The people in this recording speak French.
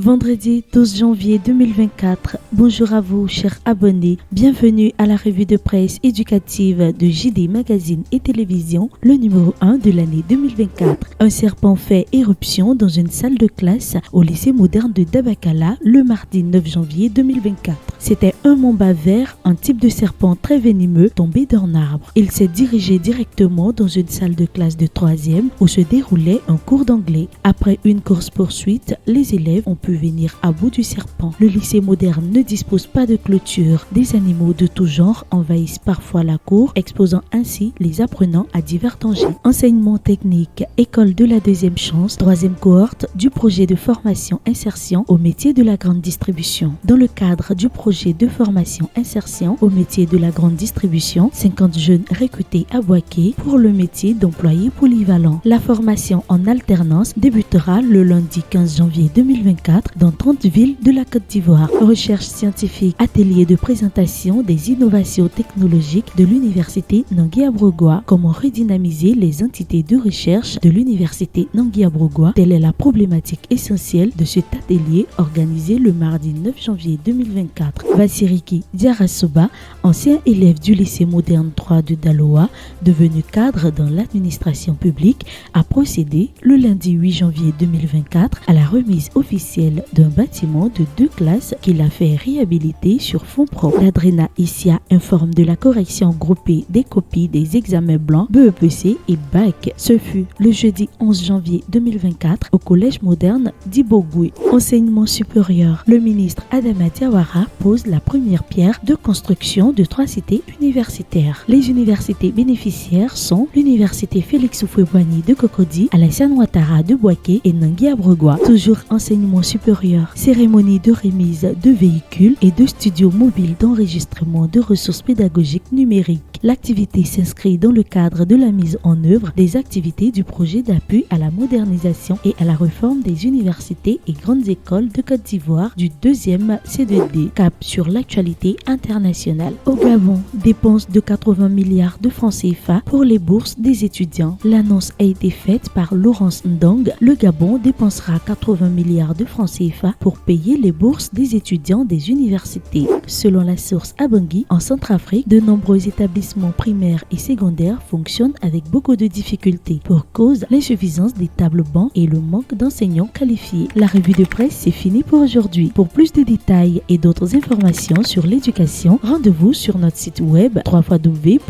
Vendredi 12 janvier 2024. Bonjour à vous, chers abonnés. Bienvenue à la revue de presse éducative de JD Magazine et Télévision, le numéro 1 de l'année 2024. Un serpent fait éruption dans une salle de classe au lycée moderne de Dabakala le mardi 9 janvier 2024. C'était un mamba vert, un type de serpent très venimeux tombé d'un arbre. Il s'est dirigé directement dans une salle de classe de 3e où se déroulait un cours d'anglais. Après une course-poursuite, les élèves ont pu venir à bout du serpent. Le lycée moderne ne dispose pas de clôture. Des animaux de tout genre envahissent parfois la cour, exposant ainsi les apprenants à divers dangers. Enseignement technique, école de la deuxième chance, 3e cohorte du projet de formation insertion au métier de la grande distribution. Dans le cadre du projet de formation insertion au métier de la grande distribution, 50 jeunes recrutés à Boaké pour le métier d'employé polyvalent. La formation en alternance débutera le lundi 15 janvier 2024 dans 30 villes de la Côte d'Ivoire. Recherche scientifique, atelier de présentation des innovations technologiques de l'université Nangui-Abrogwa. Comment redynamiser les entités de recherche de l'université Nangui-Abrogwa? Telle est la problématique essentielle de cet atelier organisé le mardi 9 janvier 2024. Vassiriki Diarasoba, ancien élève du lycée moderne 3 de Daloa, devenu cadre dans l'administration publique, a procédé le lundi 8 janvier 2024 à la remise officielle d'un bâtiment de 2 classes qu'il a fait réhabiliter sur fonds propres. L'Adrena ICIA informe de la correction groupée des copies des examens blancs BEPC et BAC. Ce fut le jeudi 11 janvier 2024 au collège moderne d'Ibogui. Enseignement supérieur, le ministre Adama Diawara pose la première pierre de construction de 3 cités universitaires. Les universités bénéficiaires sont l'université Félix Houphouët-Boigny de Cocody, Alassane Ouattara de Boaké et Nangui-Abrogwa. Toujours enseignement supérieur, cérémonie de remise de véhicules et de studios mobiles d'enregistrement de ressources pédagogiques numériques. L'activité s'inscrit dans le cadre de la mise en œuvre des activités du projet d'appui à la modernisation et à la réforme des universités et grandes écoles de Côte d'Ivoire du 2e C2D. Cap sur l'actualité internationale. Au Gabon, dépenses de 80 milliards de francs CFA pour les bourses des étudiants. L'annonce a été faite par Laurence Ndong. Le Gabon dépensera 80 milliards de francs CFA pour payer les bourses des étudiants des universités. Selon la source à Bangui, en Centrafrique, de nombreux établissements primaires et secondaires fonctionnent avec beaucoup de difficultés pour cause l'insuffisance des tables bancs et le manque d'enseignants qualifiés. La revue de presse, c'est fini pour aujourd'hui. Pour plus de détails et d'autres informations sur l'éducation, rendez-vous sur notre site web www.jdmag.tv.